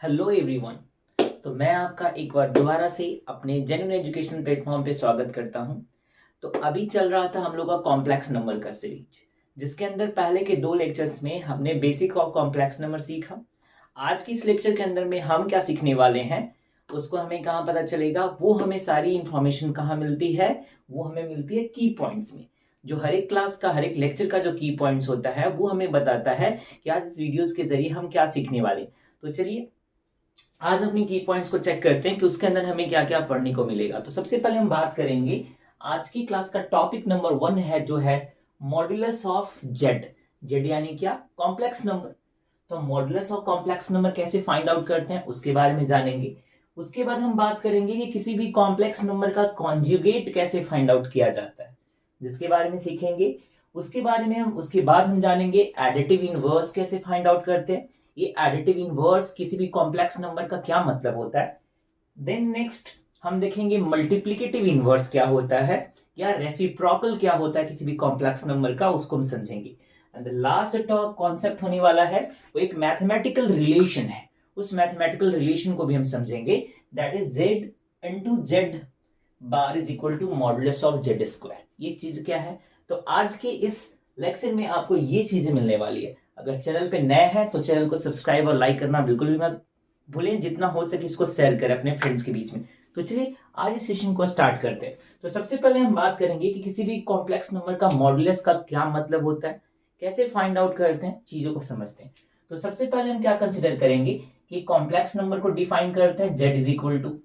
Hello everyone. तो मैं आपका एक बार दोबारा से अपने जेन्युइन एजुकेशन प्लेटफॉर्म पे स्वागत करता हूं। तो अभी चल रहा था हम लोग का कॉम्प्लेक्स नंबर का सीरीज, जिसके अंदर पहले के 2 लेक्चर्स में हमने बेसिक ऑफ कॉम्प्लेक्स नंबर सीखा। आज की इस लेक्चर के अंदर में हम क्या सीखने वाले हैं, उसको हमें कहाँ पता चलेगा, वो हमें सारी इंफॉर्मेशन कहाँ मिलती है, वो हमें मिलती है की पॉइंट्स में। जो हर एक क्लास का, हर एक लेक्चर का जो की पॉइंट्स होता है वो हमें बताता है कि आज इस वीडियोस के जरिए हम क्या सीखने वाले हैं। तो चलिए आज अपनी की पॉइंट्स को चेक करते हैं कि उसके अंदर हमें क्या क्या पढ़ने को मिलेगा। तो सबसे पहले हम बात करेंगे, आज की क्लास का टॉपिक नंबर 1 है जो है मॉड्यूलस ऑफ जेड। जेड यानी क्या? Complex number. तो मॉड्यूलस ऑफ कॉम्प्लेक्स नंबर कैसे फाइंड आउट करते हैं उसके बारे में जानेंगे। उसके बाद हम बात करेंगे कि किसी भी कॉम्प्लेक्स नंबर का कॉन्जुगेट कैसे फाइंड आउट किया जाता है, जिसके बारे में सीखेंगे। उसके बाद हम जानेंगे एडिटिव इनवर्स कैसे फाइंड आउट करते हैं। ये एडिटिव इनवर्स किसी भी कॉम्प्लेक्स नंबर का क्या मतलब होता है। देन नेक्स्ट हम देखेंगे मल्टीप्लिकेटिव इनवर्स क्या होता है, या रेसिप्रोकल क्या होता है किसी भी कॉम्प्लेक्स नंबर का, उसको हम समझेंगे। एंड द लास्ट कॉन्सेप्ट होने वाला है वो एक मैथमेटिकल रिलेशन है, उस मैथमेटिकल रिलेशन को भी हम समझेंगे। That is z into z bar is equal to modulus of z square. ये चीज क्या है? तो आज के इस लेक्चर में आपको ये चीजें मिलने वाली है। अगर चैनल पे नए हैं तो चैनल को सब्सक्राइब और लाइक करना बिल्कुल भी मत भूलें, जितना हो सके इसको शेयर करें अपने फ्रेंड्स के बीच में। तो चलिए आज इस सेशन को स्टार्ट करते हैं। तो सबसे पहले हम बात करेंगे कि किसी भी कॉम्प्लेक्स नंबर का मॉडुलस का क्या मतलब होता है, कैसे फाइंड आउट करते हैं, चीजों को समझते हैं। तो सबसे पहले हम क्या कंसिडर करेंगे कि कॉम्प्लेक्स नंबर को डिफाइन करते हैं z is equal to,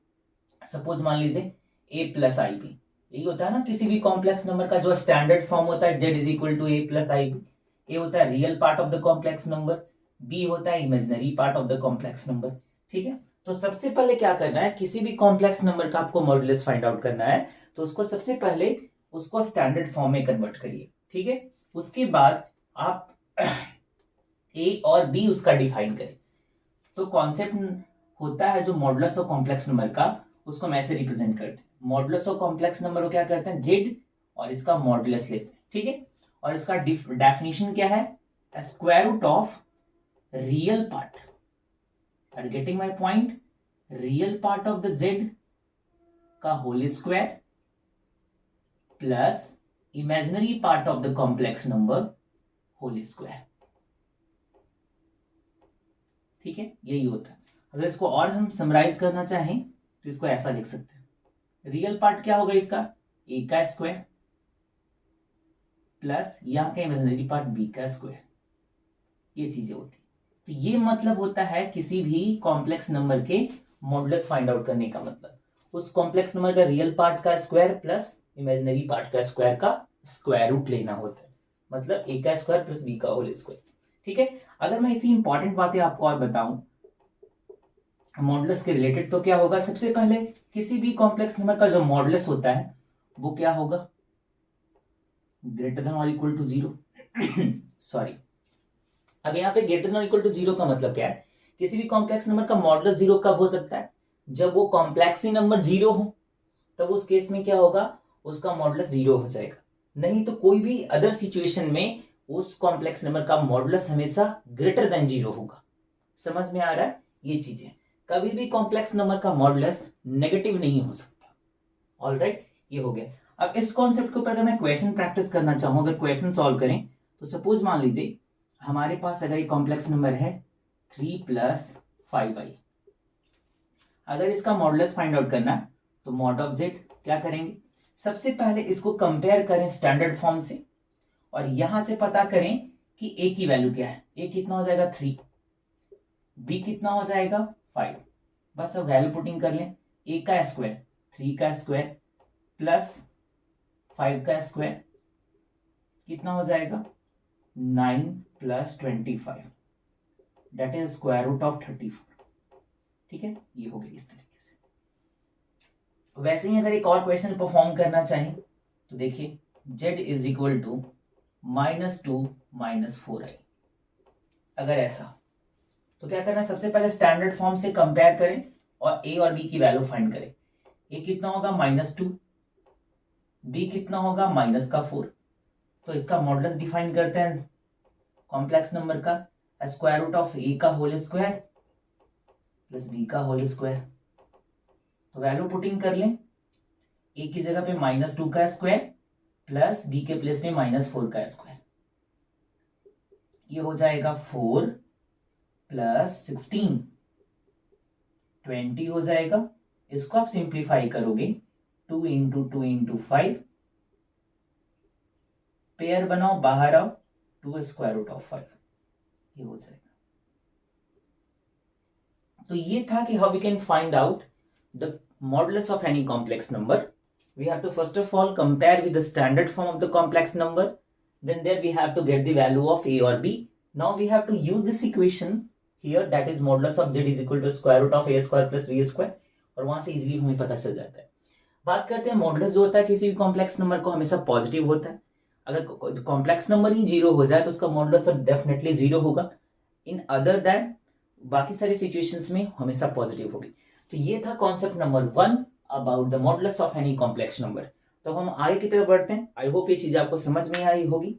suppose मान लीजिए ए प्लस आई बी। यही होता है ना किसी भी कॉम्प्लेक्स नंबर का जो स्टैंडर्ड फॉर्म होता है, z is equal to a plus i b. A होता है real part of the complex number, b होता है imaginary part of the complex number. ठीक है। तो सबसे पहले क्या करना है, किसी भी कॉम्प्लेक्स नंबर का आपको मॉडुलस फाइंड आउट करना है तो उसको सबसे पहले उसको स्टैंडर्ड फॉर्म में कन्वर्ट करिए। ठीक है। उसके बाद आप ए और बी उसका डिफाइन करें। तो कॉन्सेप्ट होता है जो मॉडुलस ऑफ कॉम्प्लेक्स नंबर का, उसको हम ऐसे रिप्रेजेंट करते हैं। मॉडुलस ऑफ कॉम्प्लेक्स नंबर को क्या करते हैं, जेड और इसका मॉडुलस लेते हैं। ठीक है। और इसका डेफिनेशन क्या है, square root of real part, are getting my point, real part of the z का whole square plus imaginary part of the complex number whole square. ठीक है, यही होता है। अगर इसको और हम समराइज करना चाहें तो इसको ऐसा लिख सकते हैं, रियल पार्ट क्या होगा इसका, ए का स्क्वायर प्लस यहां का इमेजिनरी पार्ट बी का स्क्वायर। ये चीजें होती। तो ये मतलब होता है किसी भी कॉम्प्लेक्स नंबर के मॉडुलस फाइंड आउट करने का मतलब उस कॉम्प्लेक्स नंबर का रियल पार्ट का स्क्वायर प्लस इमेजिनरी पार्ट का स्क्वायर का स्क्वायर रूट लेना होता है, मतलब ए का स्क्वायर प्लस बी का होल स्क्वायर। ठीक है। अगर मैं इसी इंपॉर्टेंट बातें आपको और बताऊं मॉडुलस के रिलेटेड, तो क्या होगा, सबसे पहले किसी भी कॉम्प्लेक्स नंबर का जो मॉडुलस होता है वो क्या होगा, ग्रेटर देन और इक्वल टू 0। सॉरी, अब यहाँ पे ग्रेटर देन और इक्वल टू 0 का मतलब क्या है, किसी भी कॉम्प्लेक्स नंबर का मॉडुलस 0 कब हो सकता है, जब वो कॉम्प्लेक्स ही नंबर 0 हो, तब उस केस में क्या होगा, उसका मॉडुलस 0 हो जाएगा। नहीं तो कोई भी अदर सिचुएशन में उस कॉम्प्लेक्स नंबर का मॉडुलस हमेशा ग्रेटर देन 0 होगा। समझ में आ रहा है ये चीजें। कभी भी कॉम्प्लेक्स नंबर का मॉडुलस नेगेटिव नहीं हो सकता। ऑलराइट, ये हो गया। अब इस कॉन्सेप्ट के ऊपर अगर मैं क्वेश्चन प्रैक्टिस करना चाहूं, अगर क्वेश्चन सॉल्व करें, तो सपोज मान लीजिए हमारे पास अगर एक कॉम्प्लेक्स नंबर है 3 प्लस 5i, अगर इसका मॉडुलस फाइंड आउट करना है तो मॉड ऑफ जेड क्या करेंगे, सबसे पहले इसको कंपेयर करें स्टैंडर्ड फॉर्म से और यहां से पता करें कि ए की वैल्यू क्या है। ए कितना हो जाएगा 3, बी कितना हो जाएगा 5। बस अब वैल्यू पुटिंग कर लें, ए का स्क्वायर 3 का स्क्वायर प्लस 5 का स्क्वायर कितना हो जाएगा 9 plus 25, that is square root of 34। ठीक है, ये हो गया इस तरीके से। वैसे ही अगर एक और क्वेश्चन परफॉर्म करना चाहें तो देखिए z is equal to -2 -4i, अगर ऐसा तो क्या करना है, सबसे पहले स्टैंडर्ड फॉर्म से कंपेयर करें और a और b की वैल्यू फाइंड करें। a कितना होगा -2, b कितना होगा -4। तो इसका मॉडुलस डिफाइन करते हैं कॉम्प्लेक्स नंबर का, स्क्वायर रूट ऑफ a का होल स्क्वायर प्लस बी का होल स्क्वायर। तो वैल्यू पुटिंग कर लें, ए की जगह पे -2 का स्क्वायर प्लस बी के प्लेस में -4 का स्क्वायर, ये हो जाएगा 4 प्लस 16 20 हो जाएगा। इसको आप सिंप्लीफाई करोगे 2 इंटू 2 इंटू 5, पेयर बनाओ, बाहर आओ, 2 स्क्वायर रूट ऑफ 5, ये हो जाएगा। तो ये था कि how we can find out the modulus of any complex number. We have to first of all compare with the standard form of the complex number. Then there we have to get the value of a or b. Now we have to use this equation here, that is modulus of z is equal to square root of a square plus b square, और वहां से easily हमें पता चल जाता है। बात करते हैं मॉडुलस जो होता है किसी भी कॉम्प्लेक्स नंबर को हमेशा पॉजिटिव होता है। अगर कॉम्प्लेक्स नंबर ही 0 हो जाए तो उसका मॉडुलस तो डेफिनेटली 0 होगा। इन अदर दैट बाकी सारी सिचुएशंस में हमेशा पॉजिटिव होगी। तो ये था concept number 1 about the modulus of any complex number. तो हम आगे की तरफ बढ़ते हैं। आई होप ये चीज आपको समझ में आई होगी।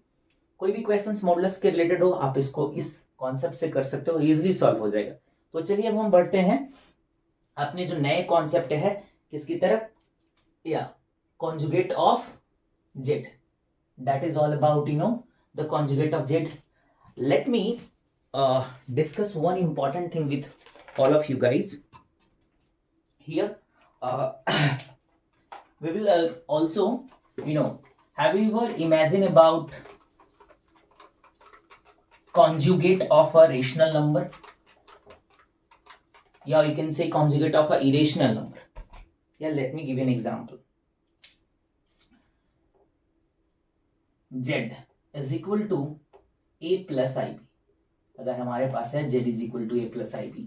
कोई भी क्वेश्चंस मॉडुलस के रिलेटेड हो आप इसको इस कॉन्सेप्ट से कर सकते हो, इजीली सॉल्व हो जाएगा। तो चलिए अब हम बढ़ते हैं अपने जो नए कॉन्सेप्ट है किसकी तरफ, या conjugate of Z. That is all about the conjugate of Z. Let me discuss one important thing with all of you guys here. We will also have you ever imagined about conjugate of a rational number, yeah, you can say conjugate of a irrational number. Yeah, let me give you an example. Z is equal to a plus ib। अगर हमारे पास है z is equal to a plus i b,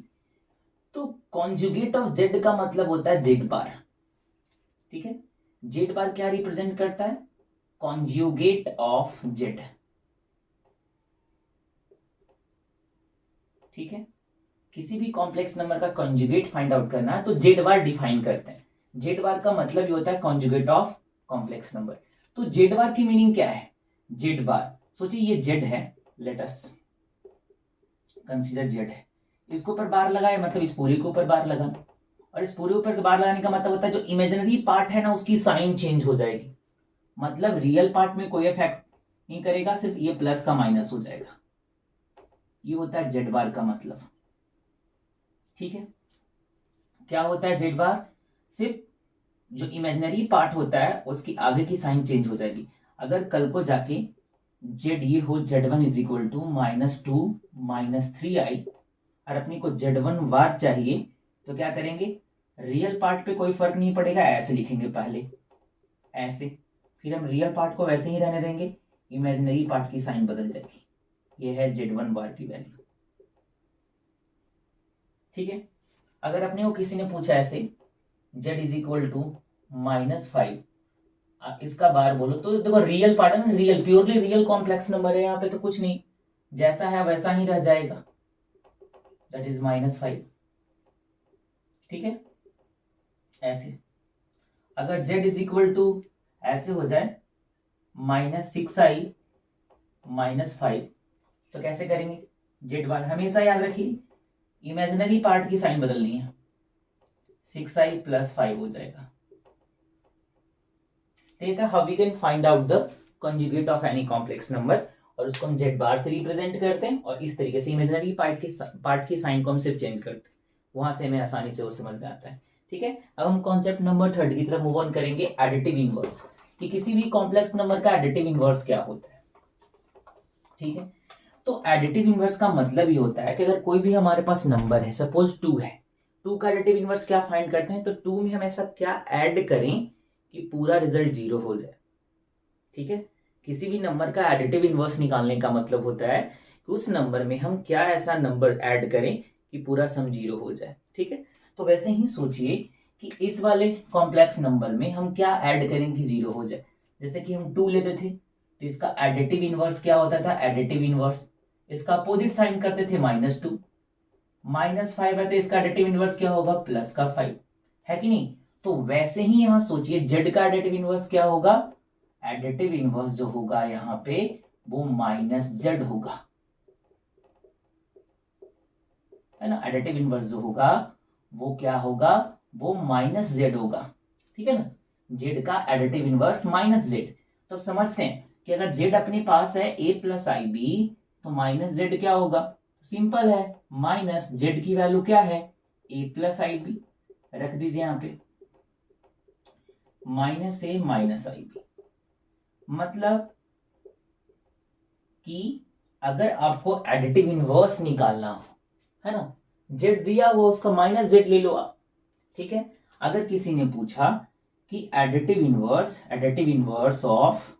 तो conjugate of z का मतलब होता है z बार। ठीक है, z बार क्या रिप्रेजेंट करता है, कॉन्जुगेट ऑफ z। ठीक है, किसी भी कॉम्प्लेक्स नंबर का कॉन्जुगेट फाइंड आउट करना है तो z बार डिफाइन करते हैं। z बार का मतलब ये होता है कॉन्जुगेट ऑफ कॉम्प्लेक्स नंबर। तो z बार की मीनिंग क्या है, z बार सोचिए ये z है, लेट अस कंसीडर जेड है, इसके ऊपर बार लगाए मतलब इस पूरे के ऊपर बार लगाना, और इस पूरे ऊपर बार लगाने का मतलब होता है जो इमेजिनरी पार्ट है ना उसकी साइन चेंज हो जाएगी, मतलब रियल पार्ट में कोई इफेक्ट नहीं करेगा, सिर्फ ये प्लस का माइनस हो जाएगा। ये होता है जेड बार का मतलब। ठीक है, क्या होता है जेड बार, सिर्फ जो इमेजिनरी पार्ट होता है उसकी आगे की साइन चेंज हो जाएगी। अगर कल को जाके जेड ये हो z1 is equal to -2 -3i, और अपने को z1 बार चाहिए तो क्या करेंगे, रियल पार्ट पे कोई फर्क नहीं पड़ेगा, ऐसे लिखेंगे पहले ऐसे, फिर हम रियल पार्ट को वैसे ही रहने देंगे, इमेजिनरी पार्ट की साइन बदल जाएगी। ये है z1 बार की वैल्यू। ठीक है, अगर अपने को किसी ने पूछा ऐसे z इज इक्वल टू -5, इसका बार बोलो, तो देखो रियल पार्ट है ना, real purely real complex number है, यहाँ पे तो कुछ नहीं, जैसा है वैसा ही रह जाएगा, दैट इज -5। ठीक है, ऐसे अगर z इज इक्वल टू ऐसे हो जाए -6i -5, तो कैसे करेंगे, z बार हमेशा याद रखिए इमेजिनरी पार्ट की साइन बदलनी है, 6i + 5 हो जाएगा। देखा how we can find out the conjugate of any complex number, और उसको हम जेड बार से रिप्रेजेंट करते हैं, और इस तरीके से इमेजिनरी पार्ट की साइन को हम सिर्फ चेंज करते हैं, वहां से हमें आसानी से वो समझ में आता है। ठीक है, अब हम कॉन्सेप्ट नंबर 3 की तरफ मूव ऑन करेंगे, एडिटिव इनवर्स, कि किसी भी कॉम्प्लेक्स नंबर का एडिटिव इनवर्स क्या होता है। ठीक है, तो एडिटिव इनवर्स का मतलब ये होता है कि अगर कोई भी हमारे पास नंबर है, सपोज 2 है, 2 का एडिटिव इनवर्स क्या फाइंड करते हैं, तो 2 में हम ऐसा क्या ऐड करें कि पूरा रिजल्ट 0 हो जाए। ठीक है, किसी भी नंबर का एडिटिव इनवर्स निकालने का मतलब होता है कि उस नंबर में हम क्या ऐसा नंबर ऐड करें कि पूरा सम 0 हो जाए। ठीक है, तो वैसे ही सोचिए कि इस वाले कॉम्प्लेक्स नंबर में हम क्या ऐड करें कि 0 हो जाए। जैसे कि हम 2 लेते थे तो इसका एडिटिव इनवर्स क्या होता था, एडिटिव इनवर्स, इसका अपोजिट साइन करते थे -2, -5 है तो इसका एडिटिव इनवर्स क्या होगा, +5, है कि नहीं। तो वैसे ही यहां सोचिए z का एडिटिव इनवर्स क्या होगा, एडिटिव इनवर्स जो होगा यहां पे वो -z होगा, है ना। एडिटिव इनवर्स जो होगा वो क्या होगा, वो माइनस जेड होगा, ठीक है ना। जेड का एडिटिव इनवर्स माइनस जेड। तो अब समझते हैं कि अगर जेड अपने पास है ए प्लस आई बी, तो माइनस जेड क्या होगा, सिंपल है, माइनस जेड की वैल्यू क्या है, ए प्लस आई बी, रख दीजिए यहां पे minus A minus i B. मतलब कि अगर आपको एडिटिव इनवर्स निकालना हो, है ना, जेड दिया हुआ उसका माइनस जेड ले लो आप, ठीक है। अगर किसी ने पूछा कि एडिटिव इनवर्स ऑफ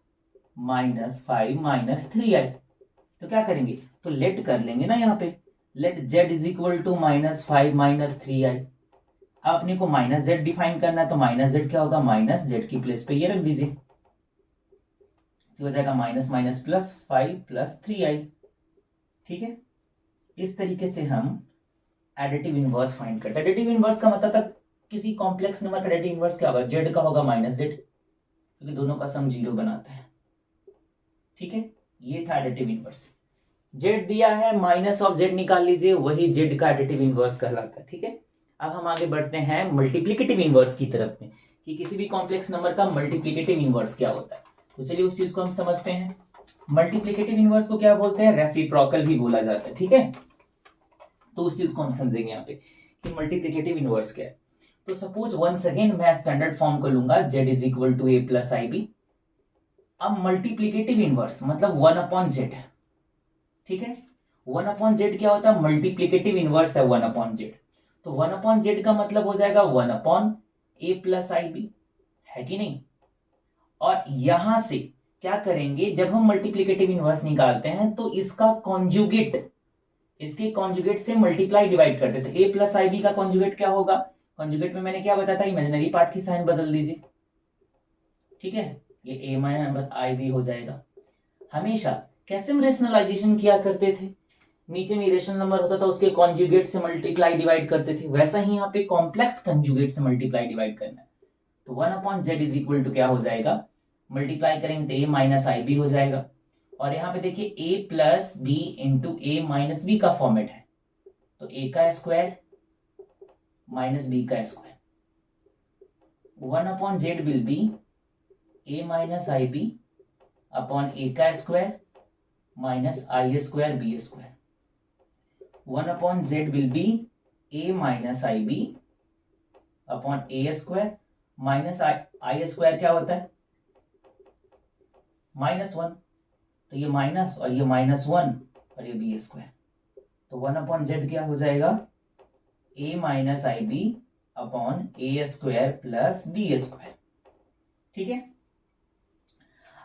-5 -3i, तो क्या करेंगे, तो लेट कर लेंगे ना यहाँ पे, let z is equal to -5 -3i। आपने को माइनस जेड डिफाइन करना है, तो माइनस जेड क्या होगा, माइनस जेड की प्लेस पे ये रख दीजिए, तो हो जाएगा माइनस माइनस प्लस 5 + 3i, ठीक है। इस तरीके से हम एडिटिव इनवर्स फाइंड करते हैं। एडिटिव इनवर्स का मतलब था किसी कॉम्प्लेक्स नंबर का एडिटिव इनवर्स क्या होगा, जेड का होगा माइनस जेड, क्योंकि दोनों का सम 0 बनाता है, ठीक है। ये था एडिटिव इनवर्स। जेड दिया है, माइनस ऑफ जेड निकाल लीजिए, वही जेड का एडिटिव इनवर्स कहलाता है, ठीक है। अब हम आगे बढ़ते हैं मल्टीप्लिकेटिव इनवर्स की तरफ में, कि किसी भी कॉम्प्लेक्स नंबर का मल्टीप्लिकेटिव इनवर्स क्या होता है। तो चलिए उस चीज को हम समझते हैं। मल्टीप्लिकेटिव इनवर्स को क्या बोलते हैं, रेसिप्रोकल भी बोला जाता है, ठीक है। तो उस चीज को हम समझेंगे यहाँ पे कि मल्टीप्लिकेटिव इनवर्स क्या है। तो सपोज वंस अगेन मैं स्टैंडर्ड फॉर्म को लूंगा, z is equal to a plus i b. अब मल्टीप्लिकेटिव इनवर्स मतलब 1/z, ठीक है। 1/z क्या होता है, मल्टीप्लिकेटिव इनवर्स है 1/z। तो 1/z का मतलब हो जाएगा 1/a प्लस आई बी, है कि नहीं। और यहां से क्या करेंगे, जब हम मल्टीप्लिकेटिव इनवर्स निकालते हैं तो इसका कॉन्जुगेट, इसके कॉन्जुगेट से मल्टीप्लाई डिवाइड करते थे। a प्लस आई बी का कॉन्जुगेट क्या होगा, कॉन्जुगेट में मैंने क्या बताया था, इमेजिनरी पार्ट की साइन बदल दीजिए, ठीक है। ये a माइनस आई बी हो जाएगा। हमेशा कैसे हम रेशनलाइजेशन किया करते थे, नीचे में रेशनल नंबर होता था उसके कॉन्जुगेट से मल्टीप्लाई डिवाइड करते थे, वैसा ही यहाँ पे कॉम्प्लेक्स कॉन्जुगेट से मल्टीप्लाई डिवाइड करना है। तो 1/z इज इक्वल टू क्या हो जाएगा, मल्टीप्लाई करेंगे तो a माइनस आई बी हो जाएगा। और यहाँ पे देखिए a plus b into a minus b का फॉर्मेट है, तो a का स्क्वायर माइनस बी का square, 1/z will be a minus i b upon a का square minus i square b square. 1/z will be a minus i b upon a square minus i square क्या होता है, -1, तो ये minus और ये -1 और ये बी स्क्वायर, तो 1/z क्या हो जाएगा, a minus i b upon a square plus b square, ठीक है।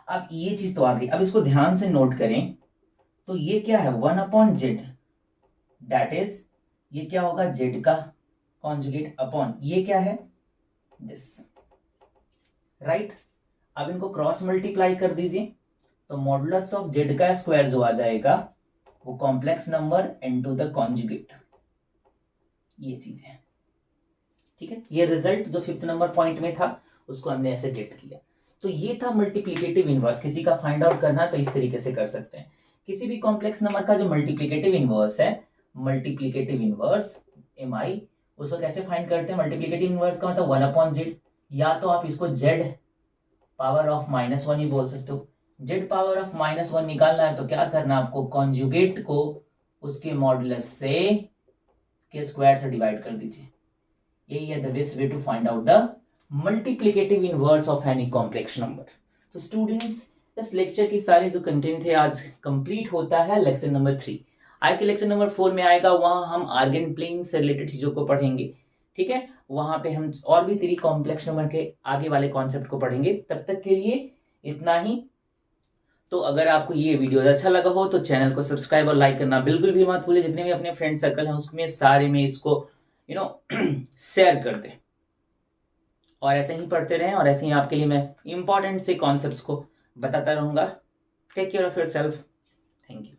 अब ये चीज तो आ गई, अब इसको ध्यान से नोट करें, तो ये क्या है 1/z, दैट इज ये क्या होगा, z का कॉन्जुगेट अपॉन ये क्या है, दिस, राइट। अब इनको क्रॉस मल्टीप्लाई कर दीजिए, तो मॉडुलस ऑफ z का स्क्वायर जो आ जाएगा वो complex number into the conjugate, ये चीज है, ठीक है। ये रिजल्ट जो 5th नंबर पॉइंट में था उसको हमने ऐसे गेट किया। तो ये था मल्टीप्लिकेटिव इनवर्स, किसी का फाइंड आउट करना तो इस तरीके से कर सकते हैं। किसी भी कॉम्प्लेक्स नंबर का जो मल्टीप्लिकेटिव इनवर्स है, मल्टीप्लिकेटिव इनवर्स MI, उसको कैसे फाइंड करते हैं, मल्टीप्लिकेटिव इनवर्स का मतलब 1/z, या तो आप इसको z पावर ऑफ -1 ही बोल सकते हो। z पावर ऑफ -1 निकालना है तो क्या करना, आपको कॉन्जुगेट को उसके मॉडुलस से के स्क्वायर से डिवाइड कर दीजिए। यही है the best way to find out the multiplicative inverse of any complex number. तो स्टूडेंट्स, इस लेक्चर की सारी जो कंटेंट है आज कंप्लीट होता है लेक्चर नंबर 3। आगे के लेक्चर नंबर 4 में आएगा, वहां हम आर्गन प्लेन से रिलेटेड चीजों को पढ़ेंगे, ठीक है। वहां पे हम और भी 3 कॉम्प्लेक्स नंबर के आगे वाले कॉन्सेप्ट को पढ़ेंगे। तब तक के लिए इतना ही। तो अगर आपको ये वीडियो अच्छा लगा हो तो चैनल को सब्सक्राइब और लाइक करना बिल्कुल भी मत भूलिए। जितने भी अपने फ्रेंड सर्कल हैं उसमें सारे में इसको शेयर कर दें, और ऐसे ही पढ़ते रहें, और ऐसे ही आपके लिए मैं इंपॉर्टेंट से कॉन्सेप्ट्स को बताता रहूंगा। Take care of yourself. Thank you.